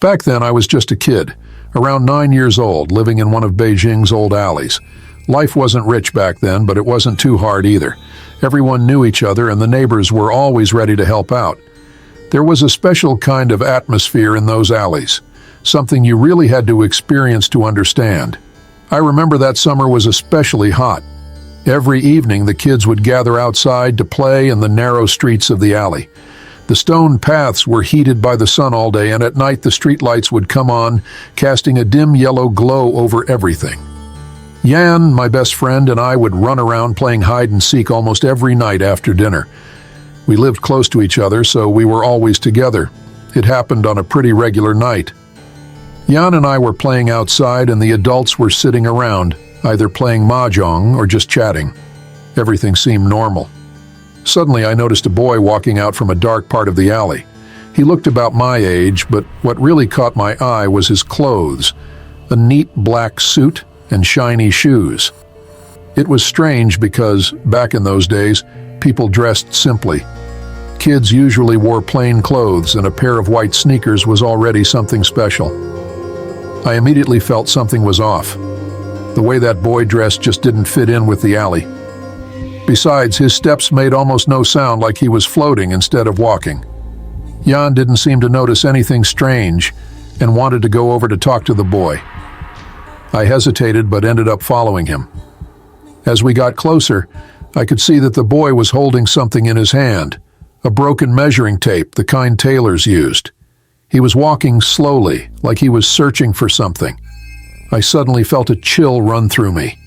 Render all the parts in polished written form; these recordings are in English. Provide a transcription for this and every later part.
Back then, I was just a kid, around 9 years old, living in one of Beijing's old alleys. Life wasn't rich back then, but it wasn't too hard either. Everyone knew each other, and the neighbors were always ready to help out. There was a special kind of atmosphere in those alleys, something you really had to experience to understand. I remember that summer was especially hot. Every evening, the kids would gather outside to play in the narrow streets of the alley. The stone paths were heated by the sun all day, and at night the streetlights would come on, casting a dim yellow glow over everything. Yan, my best friend, and I would run around playing hide and seek almost every night after dinner. We lived close to each other, so we were always together. It happened on a pretty regular night. Yan and I were playing outside, and the adults were sitting around, either playing mahjong or just chatting. Everything seemed normal. Suddenly, I noticed a boy walking out from a dark part of the alley. He looked about my age, but what really caught my eye was his clothes, a neat black suit and shiny shoes. It was strange because, back in those days, people dressed simply. Kids usually wore plain clothes, and a pair of white sneakers was already something special. I immediately felt something was off. The way that boy dressed just didn't fit in with the alley. Besides, his steps made almost no sound, like he was floating instead of walking. Jan didn't seem to notice anything strange and wanted to go over to talk to the boy. I hesitated but ended up following him. As we got closer, I could see that the boy was holding something in his hand, a broken measuring tape, the kind tailors used. He was walking slowly, like he was searching for something. I suddenly felt a chill run through me.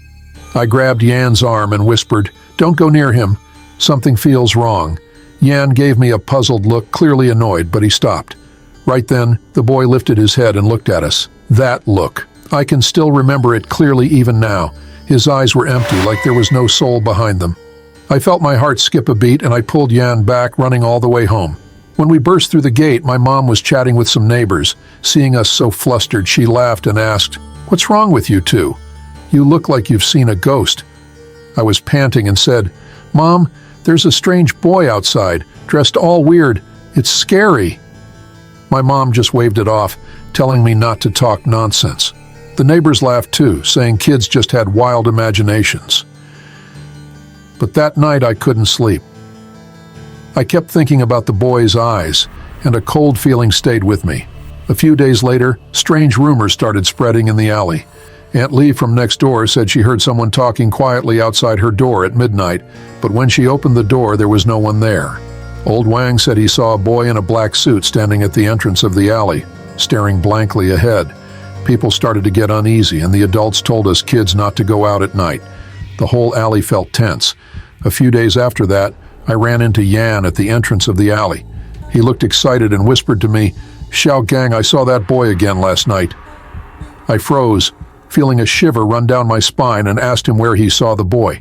I grabbed Yan's arm and whispered, "Don't go near him. Something feels wrong." Yan gave me a puzzled look, clearly annoyed, but he stopped. Right then, the boy lifted his head and looked at us. That look. I can still remember it clearly even now. His eyes were empty, like there was no soul behind them. I felt my heart skip a beat, and I pulled Yan back, running all the way home. When we burst through the gate, my mom was chatting with some neighbors. Seeing us so flustered, she laughed and asked, "What's wrong with you two? You look like you've seen a ghost." I was panting and said, "Mom, there's a strange boy outside, dressed all weird. It's scary." My mom just waved it off, telling me not to talk nonsense. The neighbors laughed too, saying kids just had wild imaginations. But that night I couldn't sleep. I kept thinking about the boy's eyes, and a cold feeling stayed with me. A few days later, strange rumors started spreading in the alley. Aunt Lee from next door said she heard someone talking quietly outside her door at midnight, but when she opened the door, there was no one there. Old Wang said he saw a boy in a black suit standing at the entrance of the alley, staring blankly ahead. People started to get uneasy, and the adults told us kids not to go out at night. The whole alley felt tense. A few days after that, I ran into Yan at the entrance of the alley. He looked excited and whispered to me, "Xiao Gang, I saw that boy again last night." I froze, feeling a shiver run down my spine, and asked him where he saw the boy.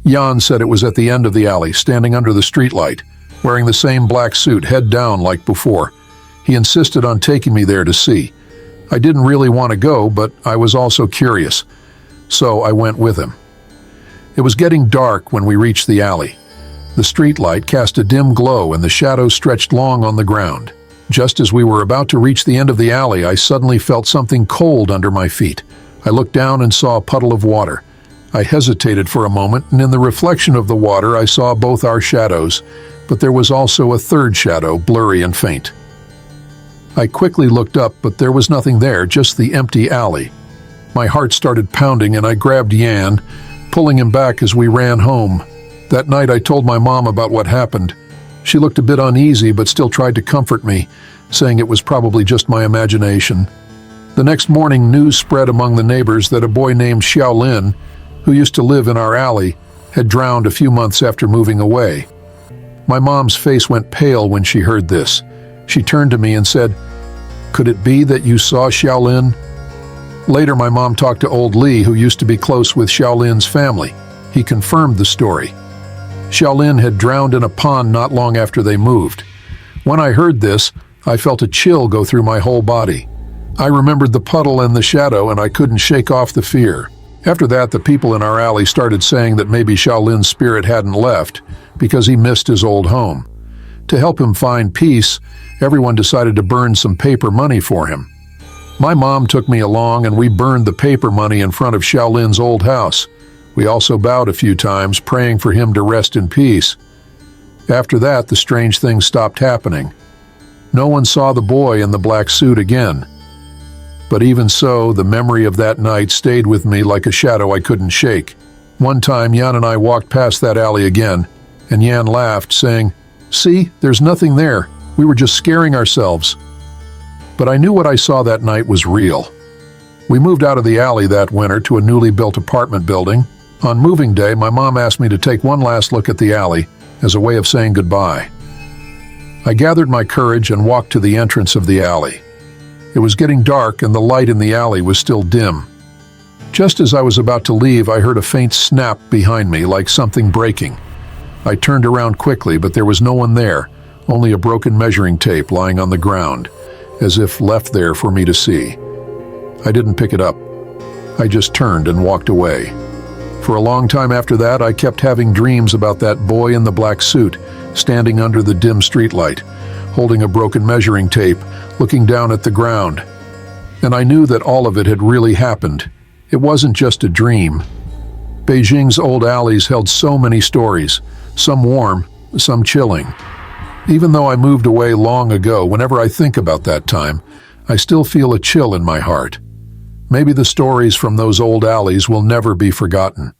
Yan said it was at the end of the alley, standing under the streetlight, wearing the same black suit, head down like before. He insisted on taking me there to see. I didn't really want to go, but I was also curious, so I went with him. It was getting dark when we reached the alley. The streetlight cast a dim glow, and the shadows stretched long on the ground. Just as we were about to reach the end of the alley, I suddenly felt something cold under my feet. I looked down and saw a puddle of water. I hesitated for a moment, and in the reflection of the water I saw both our shadows, but there was also a third shadow, blurry and faint. I quickly looked up, but there was nothing there, just the empty alley. My heart started pounding, and I grabbed Yan, pulling him back as we ran home. That night I told my mom about what happened. She looked a bit uneasy, but still tried to comfort me, saying it was probably just my imagination. The next morning, news spread among the neighbors that a boy named Xiaolin, who used to live in our alley, had drowned a few months after moving away. My mom's face went pale when she heard this. She turned to me and said, "Could it be that you saw Xiaolin?" Later, my mom talked to old Li, who used to be close with Xiaolin's family. He confirmed the story. Xiaolin had drowned in a pond not long after they moved. When I heard this, I felt a chill go through my whole body. I remembered the puddle and the shadow, and I couldn't shake off the fear. After that, the people in our alley started saying that maybe Xiaolin's spirit hadn't left because he missed his old home. To help him find peace, everyone decided to burn some paper money for him. My mom took me along and we burned the paper money in front of Shaolin's old house. We also bowed a few times, praying for him to rest in peace. After that, the strange things stopped happening. No one saw the boy in the black suit again. But even so, the memory of that night stayed with me like a shadow I couldn't shake. One time, Yan and I walked past that alley again, and Yan laughed, saying, "See, there's nothing there. We were just scaring ourselves." But I knew what I saw that night was real. We moved out of the alley that winter to a newly built apartment building. On moving day, my mom asked me to take one last look at the alley as a way of saying goodbye. I gathered my courage and walked to the entrance of the alley. It was getting dark and the light in the alley was still dim. Just as I was about to leave, I heard a faint snap behind me, like something breaking. I turned around quickly, but there was no one there, only a broken measuring tape lying on the ground, as if left there for me to see. I didn't pick it up. I just turned and walked away. For a long time after that, I kept having dreams about that boy in the black suit, standing under the dim streetlight, holding a broken measuring tape, looking down at the ground. And I knew that all of it had really happened. It wasn't just a dream. Beijing's old alleys held so many stories, some warm, some chilling. Even though I moved away long ago, whenever I think about that time, I still feel a chill in my heart. Maybe the stories from those old alleys will never be forgotten.